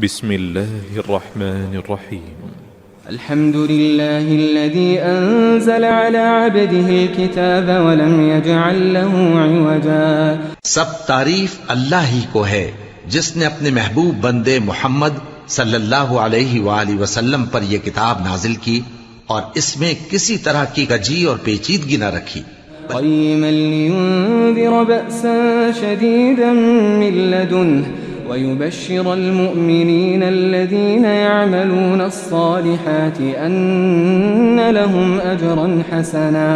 بسم الله الرحمن الرحيم. الحمد لله الذي أنزل على عبده الكتاب ولم يجعل له عوجا. سب تعریف اللہ ہی کو ہے جس نے اپنے محبوب بندے محمد صلی اللہ علیہ وآلہ وسلم پر یہ کتاب نازل کی اور اس میں کسی طرح کی کجی اور پیچیدگی نہ رکھی. قيما لينذر بأسا شديدا من لدنه ويبشر المؤمنين الذين يعملون الصالحات أن لهم أجرا حسنا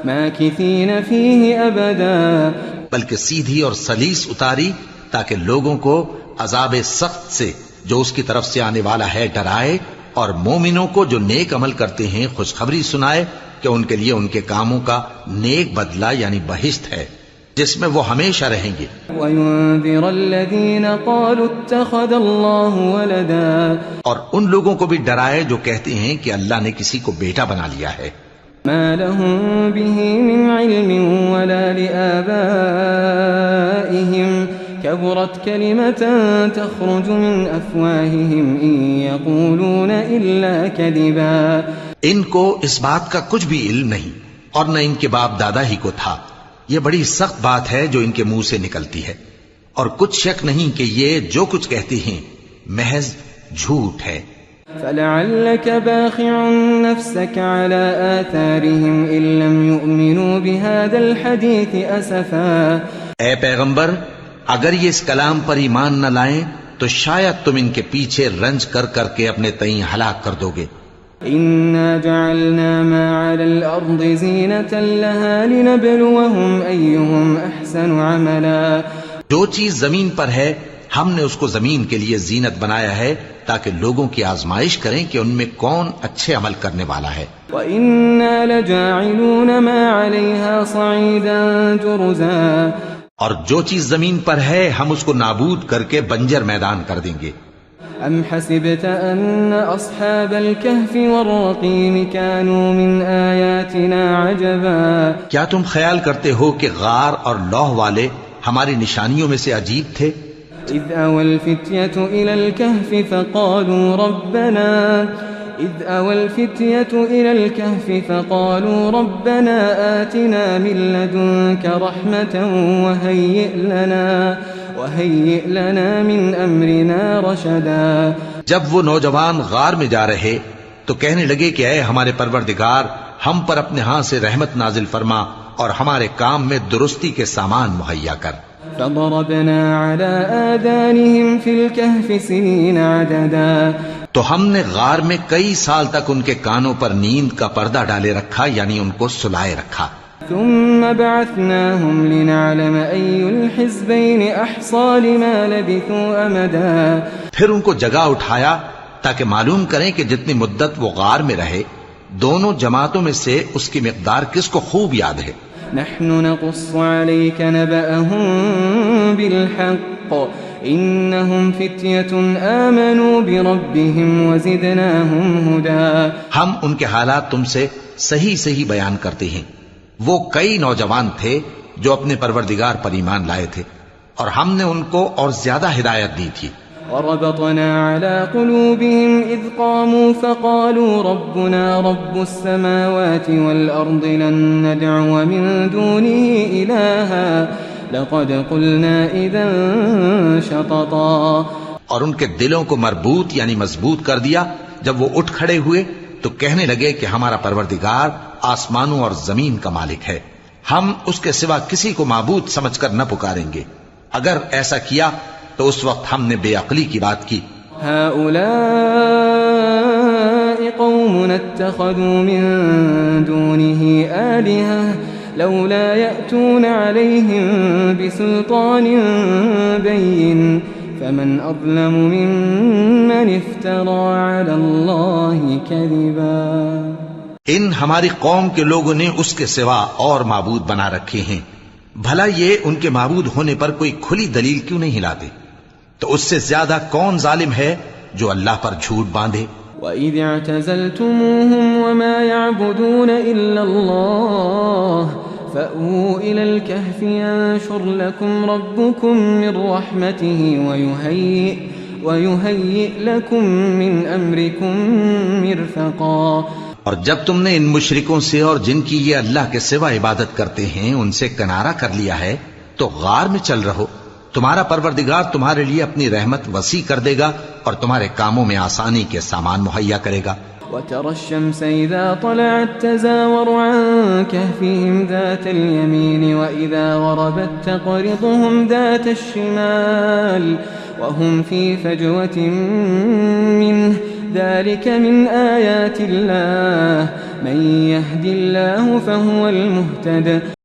ماكثين فيه أبدا. بلکہ سیدھی اور سلیس اتاری تاکہ لوگوں کو عذاب سخت سے جو اس کی طرف سے آنے والا ہے ڈرائے، اور مومنوں کو جو نیک عمل کرتے ہیں خوشخبری سنائے کہ ان کے لیے ان کے کاموں کا نیک بدلہ یعنی بہشت ہے جس میں وہ ہمیشہ رہیں گے. وَيُنذِرَ الَّذِينَ قَالُوا اتَّخَذَ اللَّهُ وَلَدًا. اور ان لوگوں کو بھی ڈرائے جو کہتے ہیں کہ اللہ نے کسی کو بیٹا بنا لیا ہے. مَا لَهُم بِهِ مِنْ عِلْمٍ وَلَا لِآبَائِهِمْ كَبُرَتْ كَلِمَةً تَخْرُجُ مِنْ أَفْوَاهِهِمْ إِنْ يَقُولُونَ إِلَّا كَذِبًا. ان کو اس بات کا کچھ بھی علم نہیں اور نہ ان کے باپ دادا ہی کو تھا. یہ بڑی سخت بات ہے جو ان کے منہ سے نکلتی ہے، اور کچھ شک نہیں کہ یہ جو کچھ کہتے ہیں محض جھوٹ ہے. فَلَعَلَّكَ بَاخِعٌ نَفْسَكَ عَلَى آثَارِهِمْ إِن لَّمْ يُؤْمِنُوا بِهَذَا الْحَدِيثِ أَسَفًا. اے پیغمبر، اگر یہ اس کلام پر ایمان نہ لائیں تو شاید تم ان کے پیچھے رنج کر کر کے اپنے تئیں ہلاک کر دو گے. إِنَّا جَعَلْنَا مَا عَلَى الْأَرْضِ زِينَةً لَهَا لِنَبْلُوَهُمْ أَيُّهُمْ أَحْسَنُ عَمَلًا. جو چیز زمین پر ہے ہم نے اس کو زمین کے لیے زینت بنایا ہے تاکہ لوگوں کی آزمائش کریں کہ ان میں کون اچھے عمل کرنے والا ہے. وَإِنَّا لَجَاعِلُونَ مَا عَلَيْهَا صَعِيدًا جُرُزًا. اور جو چیز زمین پر ہے ہم اس کو نابود کر کے بنجر میدان کر دیں گے. أَمْ حَسِبْتَ أَنَّ أَصْحَابَ الْكَهْفِ وَالرَّقِيمِ كَانُوا مِنْ آيَاتِنَا عَجَبًا. کیا تم خیال کرتے ہو کہ غار اور لوح والے ہماری نشانیوں میں سے عجیب تھے؟ إِذْ أَوَى الْفِتْيَةُ إِلَى الْكَهْفِ فَقَالُوا رَبَّنَا آتِنَا مِن لَّدُنكَ رَحْمَةً وَهَيِّئْ لَنَا مِنْ أَمْرِنَا رَشَدًا. جب وہ نوجوان غار میں جا رہے تو کہنے لگے کہ اے ہمارے پروردگار، ہم پر اپنے ہاں سے رحمت نازل فرما اور ہمارے کام میں درستی کے سامان مہیا کر. فَضَرَبْنَا عَلَىٰ آذَانِهِمْ فِي الْكَهْفِ سِنِينَ عَدَدًا. تو ہم نے غار میں کئی سال تک ان کے کانوں پر نیند کا پردہ ڈالے رکھا، یعنی ان کو سلائے رکھا. ثم بعثناهم لنعلم أي الحزبين أحصى لما لبثوا أمدا. پھر ان کو جگہ اٹھایا تاکہ معلوم کریں کہ جتنی مدت وہ غار میں رہے دونوں جماعتوں میں سے اس کی مقدار کس کو خوب یاد ہے. نحن نقص عليك نبأهم بالحق إنهم فتية آمنوا بربهم وزدناهم هدى. ہم ان کے حالات تم سے صحیح بیان کرتے ہیں. وہ کئی نوجوان تھے جو اپنے پروردگار پر ایمان لائے تھے اور ہم نے ان کو اور زیادہ ہدایت دی تھی. وربطنا على قلوبهم إذ قاموا فقالوا ربنا رب السماوات والأرض لن ندعو من دونه إلها لقد قلنا إذا شططا. اور ان کے دلوں کو مربوط یعنی مضبوط کر دیا. جب وہ اٹھ کھڑے ہوئے تو کہنے لگے کہ ہمارا پروردگار آسمانوں اور زمین کا مالک ہے، ہم اس کے سوا کسی کو معبود سمجھ کر نہ پکاریں گے. اگر ایسا کیا تو اس وقت ہم نے بے عقلی کی بات کی. هؤلاء قوم اتخذوا من دونه آلهة لولا يأتون عليهم بسلطان بين فمن أظلم ممن افترى على الله كذبا. ان ہماری قوم کے لوگوں نے اس کے سوا اور معبود بنا رکھے ہیں، بھلا یہ ان کے معبود ہونے پر کوئی کھلی دلیل کیوں نہیں لاتے؟ تو اس سے زیادہ کون ظالم ہے جو اللہ پر جھوٹ باندھے. وَإِذِ اعْتَزَلْتُمُوهُمْ وَمَا يَعْبُدُونَ إِلَّا اللَّهَ فَأْوُوا إِلَى الْكَهْفِ يَنشُرْ لَكُمْ رَبُّكُمْ مِنْ رَحْمَتِهِ ويهيئ لكم من أمركم مرفقا اور جب تم نے ان مشرکوں سے اور جن کی یہ اللہ کے سوا عبادت کرتے ہیں ان سے کنارہ کر لیا ہے تو غار میں چل رہو، تمہارا پروردگار تمہارے لیے اپنی رحمت وسیع کر دے گا اور تمہارے کاموں میں آسانی کے سامان مہیا کرے گا۔ وترى الشمس إذا طلعت تزاور عن كهفهم ذات اليمين وإذا غربت تقرضهم ذات الشمال وهم في فجوة منه ذلك من آيات الله من يهد الله فهو المهتد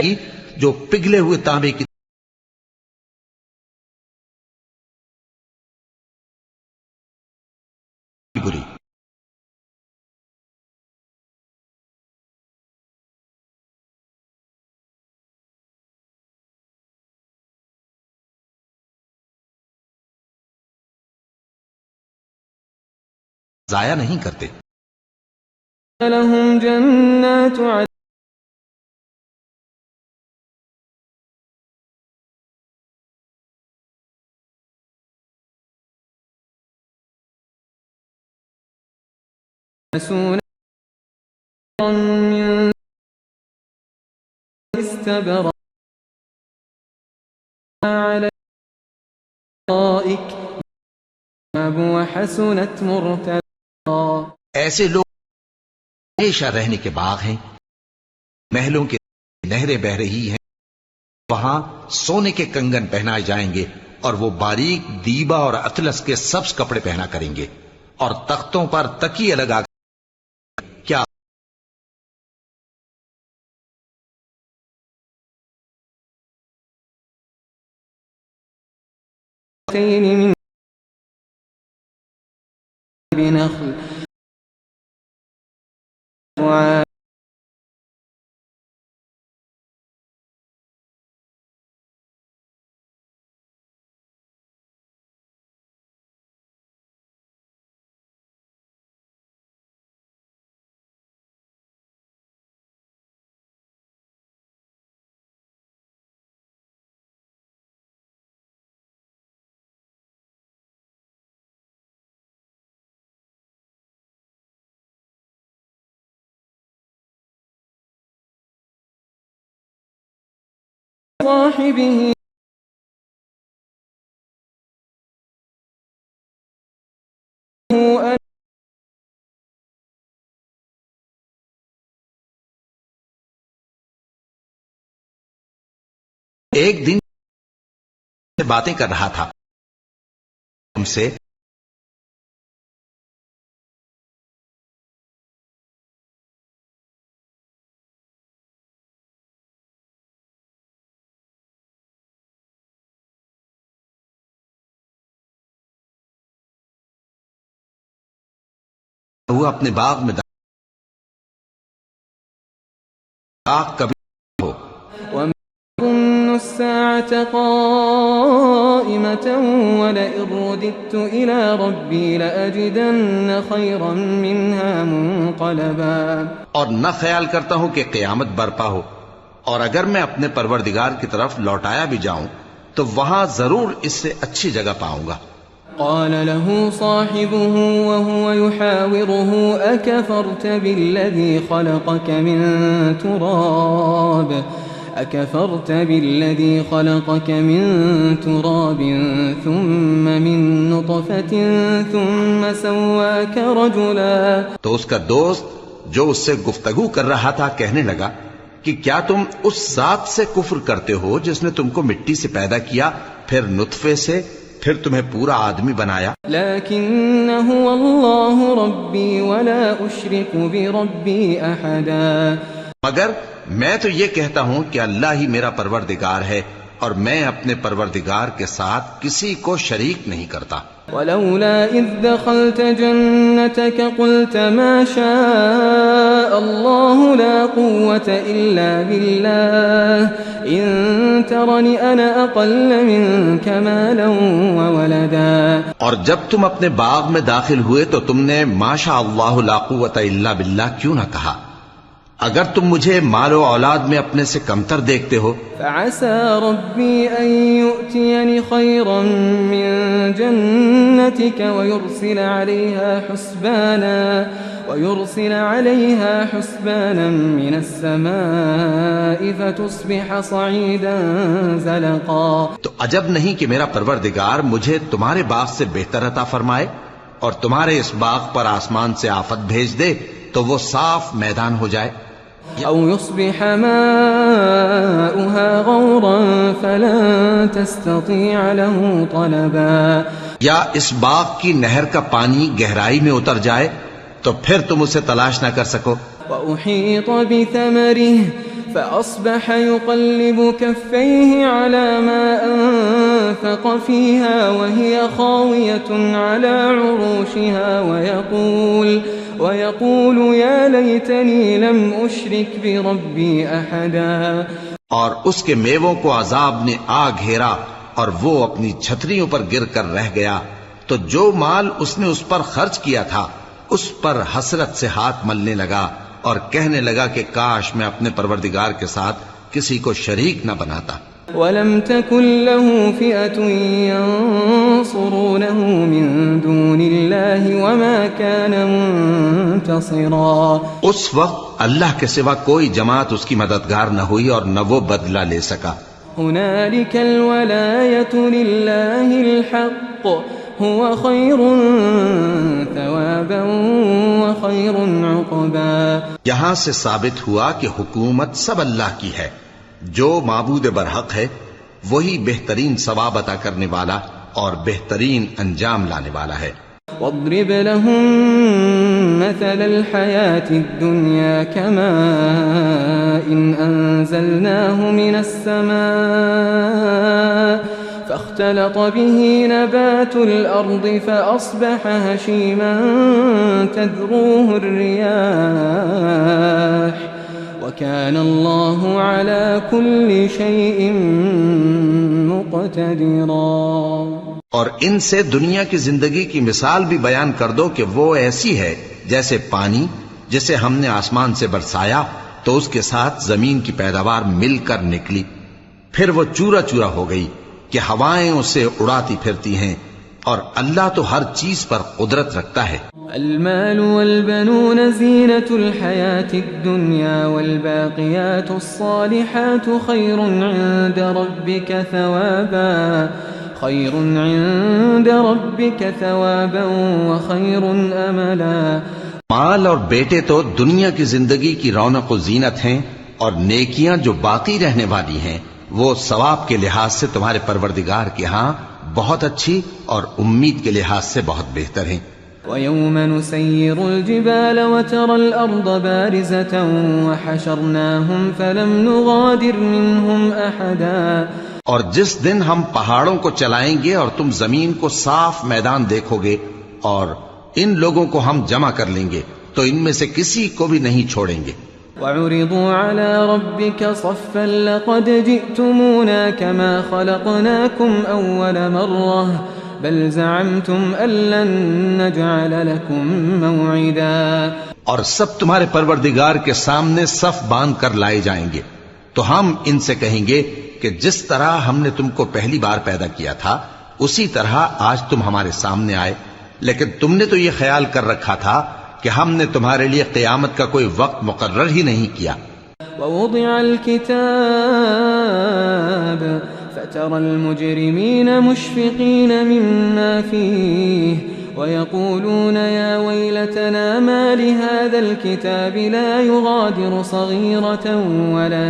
گی جو پگھلے ہوئے تانبے کی بری۔ ضائع نہیں کرتے۔ لهم جنات عدن من استبرق على الارائك وحسنت مرتفقا۔ ایسے لوگ ہمیشہ رہنے کے باغ ہیں، محلوں کے نہریں بہ رہی ہیں، وہاں سونے کے کنگن پہنائے جائیں گے اور وہ باریک دیبا اور اطلس کے سبز کپڑے پہنا کریں گے، اور تختوں پر تکیے لگا کیا من بنخل صاحبه ایک دن سے باتیں کر رہا تھا تم سے وہ اپنے باغ میں داغ کبھی ہو وَمَظُنُّ السَّاعَةَ قَائِمَةً وَلَئِن رُّدِدتُّ إِلَىٰ رَبِّي لَأَجِدَنَّ خَيْرًا مِّنْهَا مُنقَلَبًا۔ اور نہ خیال کرتا ہوں کہ قیامت برپا ہو، اور اگر میں اپنے پروردگار کی طرف لوٹایا بھی جاؤں تو وہاں ضرور اس سے اچھی جگہ پاؤں گا۔ قال له صاحبه وهو يحاوره أكفرت بالذي خلقك من تراب ثم من نطفة ثم سواك رجلا۔ تو اس کا دوست جو اس سے گفتگو کر رہا تھا کہنے لگا کہ کیا تم اس ذات سے کفر کرتے ہو جس نے تم کو مٹی سے پیدا کیا، پھر نطفے سے، پھر تمہیں پورا آدمی بنایا۔ لیکن هو اللہ ربی ولا اشرک بربی احدا۔ مگر میں تو یہ کہتا ہوں کہ اللہ ہی میرا پروردگار ہے اور میں اپنے پروردگار کے ساتھ کسی کو شریک نہیں کرتا۔ ولولا اذ دخلت جنتك قلت ما شاء الله لا قوة الا بالله ان ترني انا اقل منك مالا وولدا۔ اور جب تم اپنے باغ میں داخل ہوئے تو تم نے ما شاء اللہ لا قوت الا باللہ کیوں نہ کہا؟ اگر تم مجھے مال و اولاد میں اپنے سے کمتر دیکھتے ہو۔ فعسى ربي أن يؤتيني خيرا من جنتك ويرسل عليها حسبانا من السماء فتصبح صعيدا زلقا۔ تو عجب نہیں کہ میرا پروردگار مجھے تمہارے باغ سے بہتر عطا فرمائے اور تمہارے اس باغ پر آسمان سے آفت بھیج دے تو وہ صاف میدان ہو جائے۔ أو يصبح ماؤها غورا فلن تستطيع له طلبا۔ یا اس باغ کی نہر کا پانی گہرائی میں اتر جائے تو پھر تم اسے تلاش نہ کر سکو۔ وأحيط بثمره فأصبح يقلب كفيه على ما أنفق فيها وهي خاوية على عروشها ويقول يا ليتني لم أشرك بربي أحدا. اور اس کے میووں کو عذاب نے آ گھیرا اور وہ اپنی چھتریوں پر گر کر رہ گیا، تو جو مال اس نے اس پر خرچ کیا تھا اس پر حسرت سے ہاتھ ملنے لگا اور کہنے لگا کہ کاش میں اپنے پروردگار کے ساتھ کسی کو شریک نہ بناتا۔ وَلَمْ تَكُنْ لَهُ فِئَةٌ يَنصُرُونَهُ مِن دُونِ اللَّهِ وَمَا كَانَ مُنتَصِرًا۔ اس وقت اللہ کے سوا کوئی جماعت اس کی مددگار نہ ہوئی اور نہ وہ بدلہ لے سکا۔ هُنَالِكَ الْوَلَایَةُ لِلَّهِ الْحَقِّ هُوَ خَيْرٌ ثَوَابًا وَخَيْرٌ عُقْبًا۔ یہاں سے ثابت ہوا کہ حکومت سب اللہ کی ہے، جو معبود برحق ہے وہی بہترین ثواب عطا کرنے والا اور بہترین انجام لانے والا ہے۔ واضرب لهم مثل الحياة الدنيا كماء أنزلناه من السماء فاختلط به نبات الأرض فأصبح هشيما تذروه الرياح وكان الله على كل شيء مقتدرا۔ اور ان سے دنیا کی زندگی کی مثال بھی بیان کر دو کہ وہ ایسی ہے جیسے پانی جسے ہم نے آسمان سے برسایا تو اس کے ساتھ زمین کی پیداوار مل کر نکلی، پھر وہ چورا چورا ہو گئی کہ ہوائیں اسے اڑاتی پھرتی ہیں، اور اللہ تو ہر چیز پر قدرت رکھتا ہے۔ المال والبنون زینة الحياة الدنيا والباقيات الصالحات خير عند ربك ثوابا وخير املا۔ مال اور بیٹے تو دنیا کی زندگی کی رونق و زینت ہیں، اور نیکیاں جو باقی رہنے والی ہیں وہ ثواب کے لحاظ سے تمہارے پروردگار کے ہاں بہت اچھی اور امید کے لحاظ سے بہت بہتر ہیں۔ وَيَوْمَ نُسَيِّرُ الْجِبَالَ وَتَرَى الْأَرْضَ بَارِزَةً وَحَشَرْنَاهُمْ فَلَمْ نُغَادِرْ مِنْهُمْ أَحَدًا۔ اور جس دن ہم پہاڑوں کو چلائیں گے اور تم زمین کو صاف میدان دیکھو گے اور ان لوگوں کو ہم جمع کر لیں گے تو ان میں سے کسی کو بھی نہیں چھوڑیں گے۔ وَعُرِضُوا عَلَى رَبِّكَ صَفًّا لَقَدْ جِئْتُمُونَا كَمَا خَلَقْنَاكُمْ أَوَّلَ مَرَّةٍ بَلْ زَعَمْتُمْ أَن لَّن نَّجْعَلَ لَكُم مَّوْعِدًا۔ اور سب تمہارے پروردگار کے سامنے صف باندھ کر لائے جائیں گے، تو ہم ان سے کہیں گے کہ جس طرح ہم نے تم کو پہلی بار پیدا کیا تھا اسی طرح آج تم ہمارے سامنے آئے، لیکن تم نے تو یہ خیال کر رکھا تھا کہ ہم نے تمہارے لیے قیامت کا کوئی وقت مقرر ہی نہیں کیا۔ ووضع الكتاب فترى المجرمين مشفقين مما فيه ويقولون يا ويلتنا ما لهذا الكتاب لا يغادر صغيرة ولا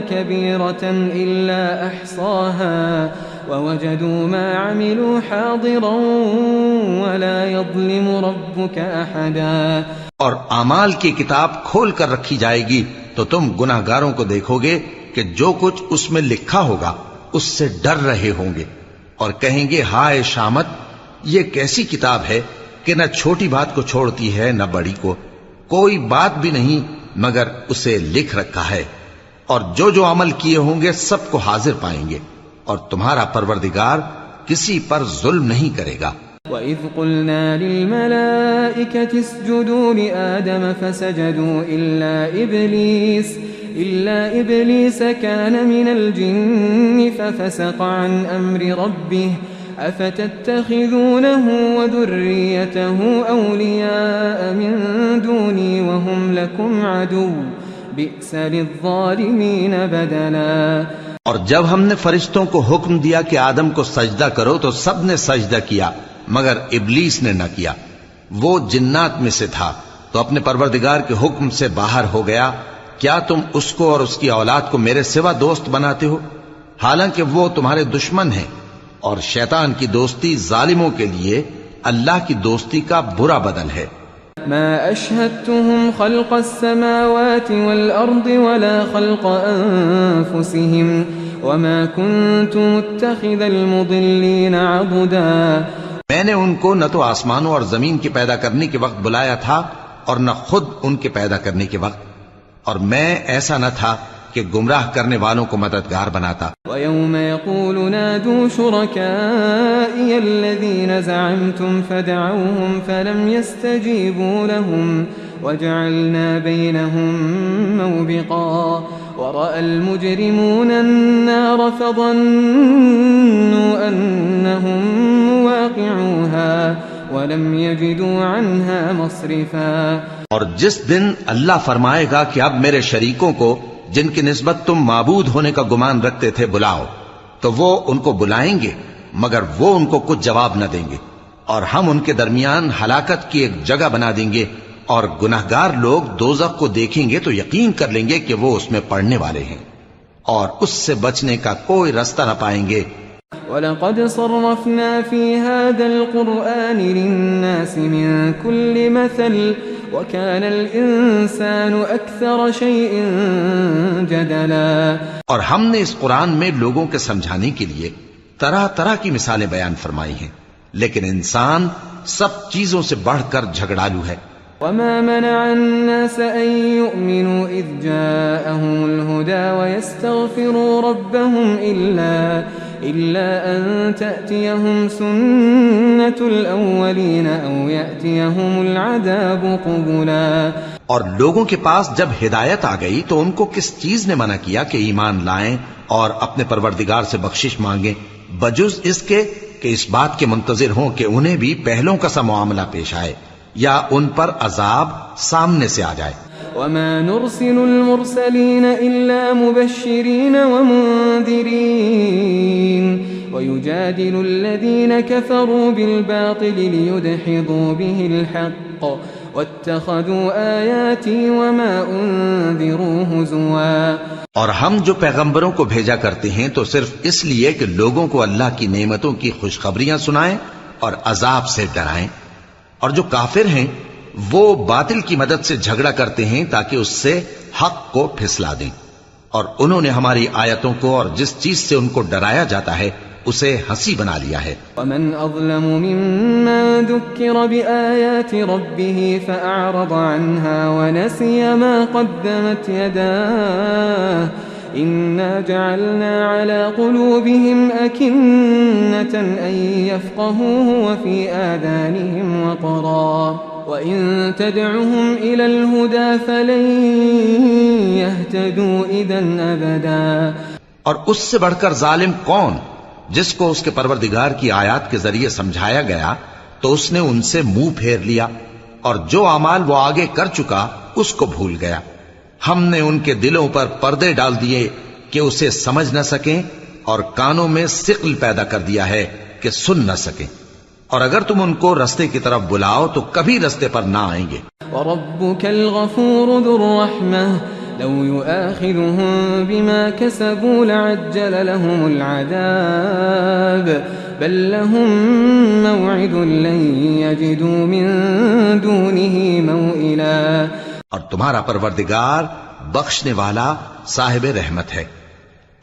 كبيرة إلا أحصاها ووجدوا ما عملوا حاضرا ولا يظلم ربك أحدا۔ اور اعمال کی کتاب کھول کر رکھی جائے گی تو تم گناہگاروں کو دیکھو گے کہ جو کچھ اس میں لکھا ہوگا اس سے ڈر رہے ہوں گے اور کہیں گے ہائے شامت، یہ کیسی کتاب ہے کہ نہ چھوٹی بات کو چھوڑتی ہے نہ بڑی کو، کوئی بات بھی نہیں مگر اسے لکھ رکھا ہے، اور جو جو عمل کیے ہوں گے سب کو حاضر پائیں گے، اور تمہارا پروردگار کسی پر ظلم نہیں کرے گا۔ وَإِذْ قُلْنَا لِلْمَلَائِكَةِ اسْجُدُوا لِآدَمَ فَسَجَدُوا إِلَّا إِبْلِيسَ كَانَ مِنَ الْجِنِّ فَفَسَقَ عَنْ أَمْرِ رَبِّهِ أَفَتَتَّخِذُونَهُ وَذُرِّيَّتَهُ أَوْلِيَاءَ مِن دُونِي وَهُمْ لَكُمْ عَدُوٌّ بِئْسَ لِلظَّالِمِينَ بَدَلًا۔ اور جب ہم نے فرشتوں کو حکم دیا کہ آدم کو سجدہ کرو تو سب نے سجدہ کیا مگر ابلیس نے نہ کیا، وہ جنات میں سے تھا تو اپنے پروردگار کے حکم سے باہر ہو گیا۔ کیا تم اس کو اور اس کی اولاد کو میرے سوا دوست بناتے ہو، حالانکہ وہ تمہارے دشمن ہیں، اور شیطان کی دوستی ظالموں کے لیے اللہ کی دوستی کا برا بدل ہے۔ ما أشهدتهم خلق السماوات والأرض ولا خلق أنفسهم وما كنت متخذ المضلين عضدا. میں نے ان کو نہ تو آسمانوں اور زمین کے پیدا کرنے کے وقت بلایا تھا اور نہ خود ان کے پیدا کرنے کے وقت، اور میں ایسا نہ تھا کہ گمراہ کرنے والوں کو مددگار بناتا. وَيَوْمَ يَقُولُ نَادُوا شُرَكَائِيَ الَّذِينَ زَعَمْتُمْ فَدَعَوْهُمْ فَلَمْ يَسْتَجِيبُوا لَهُمْ وَجَعَلْنَا بَيْنَهُمْ مَوْبِقًا وَرَأَى الْمُجْرِمُونَ النَّارَ فَظَنُّوا أَنَّهُمْ مُوَاقِعُوهَا وَلَمْ يَجِدُوا عَنْهَا مَصْرِفًا. اور جس دن اللہ فرمائے گا کہ اب میرے شریکوں کو جن کی نسبت تم معبود ہونے کا گمان رکھتے تھے بلاؤ، تو وہ ان کو بلائیں گے مگر وہ ان کو کچھ جواب نہ دیں گے، اور ہم ان کے درمیان ہلاکت کی ایک جگہ بنا دیں گے، اور گناہگار لوگ دوزخ کو دیکھیں گے تو یقین کر لیں گے کہ وہ اس میں پڑنے والے ہیں، اور اس سے بچنے کا کوئی رستہ نہ پائیں گے. وَلَقَدْ صَرَّفْنَا فِي هَذَا الْقُرْآنِ لِلنَّاسِ مِنْ كُلِّ مَثَلٍ وَكَانَ الْإِنسَانُ أَكْثَرَ شَيْءٍ جَدَلًا. اور ہم نے اس قرآن میں لوگوں کے سمجھانے کے لیے طرح طرح کی مثالیں بیان فرمائی ہیں، لیکن انسان سب چیزوں سے بڑھ کر جھگڑالو ہے. وَمَا مَنَعَ النَّاسَ أَن يُؤْمِنُوا إِذْ جَاءَهُمُ الْهُدَى وَيَسْتَغْفِرُوا رَبَّهُمْ إِلَّا أَن تَأْتِيَهُمْ سُنَّةُ الْأَوَّلِينَ أَوْ يَأْتِيَهُمُ الْعَذَابُ قُبُلًا. اور لوگوں کے پاس جب ہدایت آ گئی تو ان کو کس چیز نے منع کیا کہ ایمان لائیں اور اپنے پروردگار سے بخشش مانگیں، بجز اس کے کہ اس بات کے منتظر ہوں کہ انہیں بھی پہلوں کا سا معاملہ پیش آئے یا ان پر عذاب سامنے سے آ جائے. وَمَا نُرْسِلُ الْمُرْسَلِينَ إِلَّا مُبَشِّرِينَ وَمُنذِرِينَ وَيُجَادِلُ الَّذِينَ كَفَرُوا بِالْبَاطِلِ لِيُدْحِضُوا بِهِ الْحَقَّ وَاتَّخَذُوا آيَاتِي وَمَا أُنذِرُوا هُزُوًا. اور ہم جو پیغمبروں کو بھیجا کرتے ہیں تو صرف اس لیے کہ لوگوں کو اللہ کی نعمتوں کی خوشخبریاں سنائیں اور عذاب سے ڈرائیں، اور جو کافر ہیں وہ باطل کی مدد سے جھگڑا کرتے ہیں تاکہ اس سے حق کو پھسلا دیں، اور انہوں نے ہماری آیتوں کو اور جس چیز سے ان کو ڈرایا جاتا ہے اسے ہنسی بنا لیا ہے. وَمَنْ أَظْلَمُ مِمَّنْ ذُكِّرَ بِآيَاتِ رَبِّهِ فَأَعْرَضَ عَنْهَا وَنَسِيَ مَا قَدَّمَتْ يَدَاهُ إِنَّا جَعَلْنَا عَلَى قُلُوبِهِمْ أَكِنَّةً أَن يَفْقَهُوهُ وَفِي آذَانِهِمْ وَقْرًا وَإِن تَدْعُهُمْ إِلَى الْهُدَى فَلَن يَهْتَدُوا إِذًا أَبَدًا. اور اس سے بڑھ کر ظالم کون جس کو اس کے پروردگار کی آیات کے ذریعے سمجھایا گیا تو اس نے ان سے منہ پھیر لیا، اور جو اعمال وہ آگے کر چکا اس کو بھول گیا. ہم نے ان کے دلوں پر پردے ڈال دیے کہ اسے سمجھ نہ سکیں، اور کانوں میں ثقل پیدا کر دیا ہے کہ سن نہ سکیں، اور اگر تم ان کو رستے کی طرف بلاؤ تو کبھی رستے پر نہ آئیں گے. وَرَبُّكَ الْغَفُورُ ذُو الرَّحْمَةِ لَوْ يُؤَاخِذُهُم بِمَا كَسَبُوا لَعَجَّلَ لَهُمُ الْعَذَابَ بَل لَّهُم مَّوْعِدٌ لَّن يَجِدُوا مِن دُونِهِ مَوْئِلًا. اور تمہارا پروردگار بخشنے والا صاحب رحمت ہے،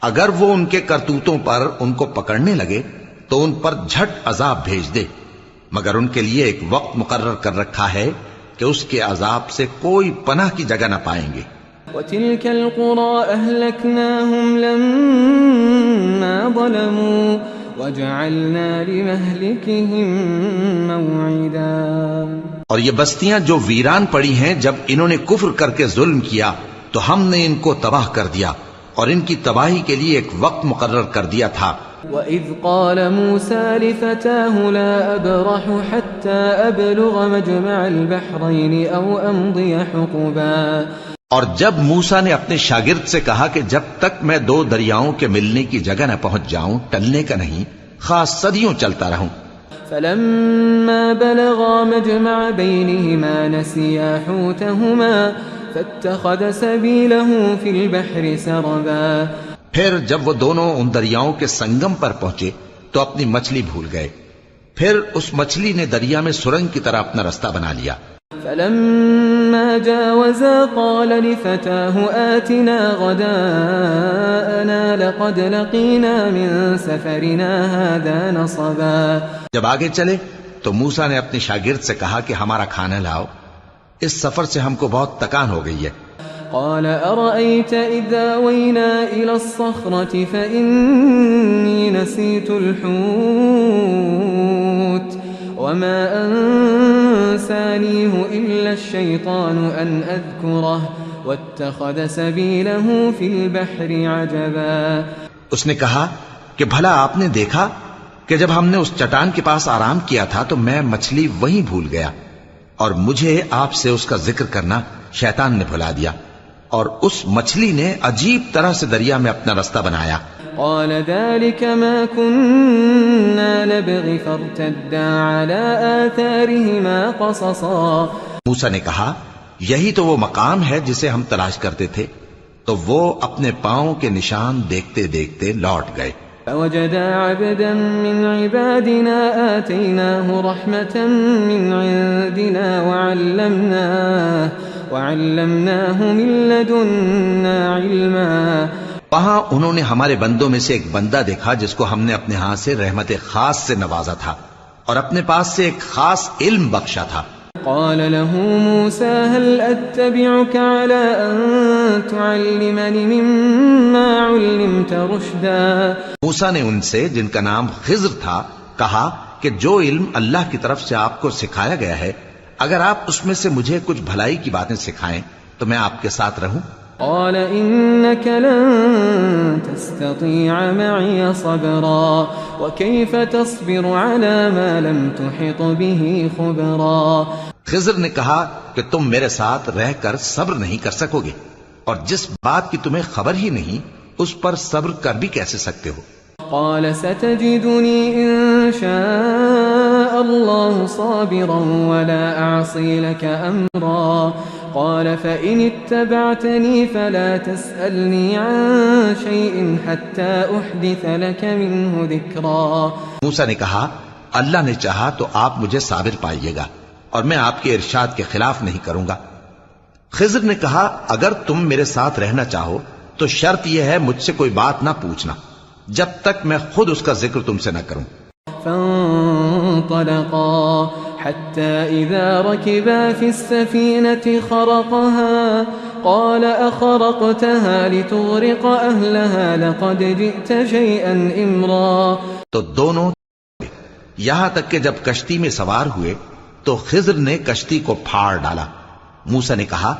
اگر وہ ان کے کرتوتوں پر ان کو پکڑنے لگے تو ان پر جھٹ عذاب بھیج دے، مگر ان کے لیے ایک وقت مقرر کر رکھا ہے کہ اس کے عذاب سے کوئی پناہ کی جگہ نہ پائیں گے. وَتِلْكَ الْقُرَىٰ أَهْلَكْنَاهُمْ لَمَّا ظَلَمُوا وَجَعَلْنَا لِمَهْلِكِهِم مَّوْعِدًا. اور یہ بستیاں جو ویران پڑی ہیں جب انہوں نے کفر کر کے ظلم کیا تو ہم نے ان کو تباہ کر دیا، اور ان کی تباہی کے لیے ایک وقت مقرر کر دیا تھا. وَإِذْ قَالَ مُوسَىٰ لِفَتَاهُ لَا أَبْرَحُ حَتَّىٰ أَبْلُغَ مَجْمَعَ الْبَحْرَيْنِ أَوْ أَمْضِيَ حُقُبًا. اور جب موسیٰ نے اپنے شاگرد سے کہا کہ جب تک میں دو دریاؤں کے ملنے کی جگہ نہ پہنچ جاؤں ٹلنے کا نہیں، خاص صدیوں چلتا رہوں. فَلَمَّا بَلَغَا مَجْمَعَ بَيْنِهِمَا نَسِيَا حُوتَهُمَا فَاتَّخَذَ سَبِيلَهُ فِي الْبَحْرِ سَرَبًا. پھر جب وہ دونوں ان دریاؤں کے سنگم پر پہنچے تو اپنی مچھلی بھول گئے، پھر اس مچھلی نے دریا میں سرنگ کی طرح اپنا رستہ بنا لیا. فلما جاوزا قال لفتاه آتنا غداءنا لقد لقينا من سفرنا هذا نصبا. جب آگے چلے تو موسیٰ نے اپنے شاگرد سے کہا کہ ہمارا کھانا لاؤ، اس سفر سے ہم کو بہت تکان ہو گئی ہے۔ قال أرأيت إذا وينا إلى الصخرة فإني نسيت الحوت وما أنسانيه إلا الشيطان أن أذكره واتخذ سبيله في البحر عجبا. اس نے کہا کہ بھلا آپ نے دیکھا کہ جب ہم نے اس چٹان کے پاس آرام کیا تھا تو میں مچھلی وہیں بھول گیا، اور مجھے آپ سے اس کا ذکر کرنا شیطان نے بھلا دیا، اور اس مچھلی نے عجیب طرح سے دریا میں اپنا رستہ بنایا۔ قال ذلك ما كنا نبغي فارتدا على آثارهما قصصا. موسیٰ نے کہا یہی تو وہ مقام ہے جسے ہم تلاش کرتے تھے، تو وہ اپنے پاؤں کے نشان دیکھتے دیکھتے لوٹ گئے۔ فوجدا عبدا من عبادنا آتيناه رحمة من عندنا وعلمناه من لدنا علما. وہاں انہوں نے ہمارے بندوں میں سے ایک بندہ دیکھا جس کو ہم نے اپنے ہاں سے رحمت خاص سے نوازا تھا اور اپنے پاس سے ایک خاص علم بخشا تھا۔ قال له موسى هل أتبعك على أن تعلمني مما علمت رشدا. موسیٰ نے ان سے جن کا نام خضر تھا کہا کہ جو علم اللہ کی طرف سے آپ کو سکھایا گیا ہے، اگر آپ اس میں سے مجھے کچھ بھلائی کی باتیں سکھائیں تو میں آپ کے ساتھ رہوں۔ قال إنك لن تستطيع معي صبرا وكيف تصبر على ما لم تحط به خبرا. خضر نے کہا کہ تم میرے ساتھ رہ کر صبر نہیں کر سکو گے، اور جس بات کی تمہیں خبر ہی نہیں اس پر صبر کر بھی کیسے سکتے ہو؟ قال ستجدني إن شاء الله صابرا ولا أعصي لك أمرا. قال فإن اتبعتني فلا تسألني عن شيء حتى أحدث لك منه ذكرا. موسیٰ نے کہا اللہ نے چاہا تو آپ مجھے صابر پائیے گا اور میں آپ کے ارشاد کے خلاف نہیں کروں گا۔ خضر نے کہا اگر تم میرے ساتھ رہنا چاہو تو شرط یہ ہے مجھ سے کوئی بات نہ پوچھنا جب تک میں خود اس کا ذکر تم سے نہ کروں۔ فانطلقا حتى إذا ركبا في السفينة خرقها قال أخرقتها لتغرق أهلها لقد جئت شيئا إمرا. تو دونوں یہاں تک کہ جب کشتی میں سوار ہوئے تو خضر نے کشتی کو پھاڑ ڈالا۔ موسیٰ نے کہا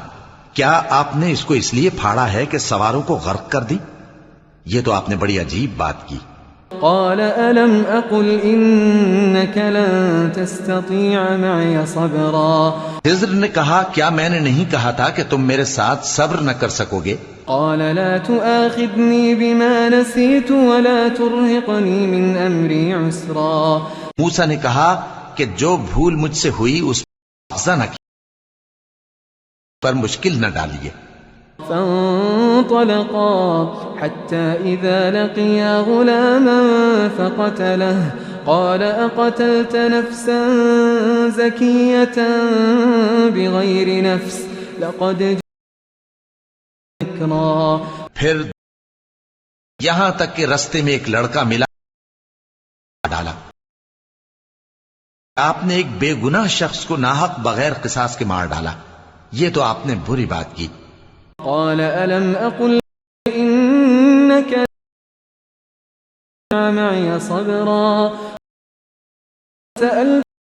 کیا آپ نے اس کو اس لیے پھاڑا ہے کہ سواروں کو غرق کر دی؟ یہ تو آپ نے بڑی عجیب بات کی۔ قال ألم أقل إنك لن تستطيع معي صبرا. خضر نے کہا کیا میں نے نہیں کہا تھا کہ تم میرے ساتھ صبر نہ کر سکو گے؟ قال لا تؤاخذني بما نسيت ولا ترهقني من أمري عسرا. موسیٰ نے کہا کہ جو بھول مجھ سے ہوئی اس پر نہ پر مشکل نہ ڈالیے۔ فانطلقا حتى إذا لقيا غلاما فقتله قال أقتلت نفسا زكية بغير نفس لقد جئت ذكرا. پھر یہاں تک کہ رستے میں ایک لڑکا ملا ڈالا، آپ نے ایک بے گناہ شخص کو ناحق بغیر قصاص کے مار ڈالا، یہ تو آپ نے بری بات کی۔ قال ألم أقل إنك معي صبرا. سألت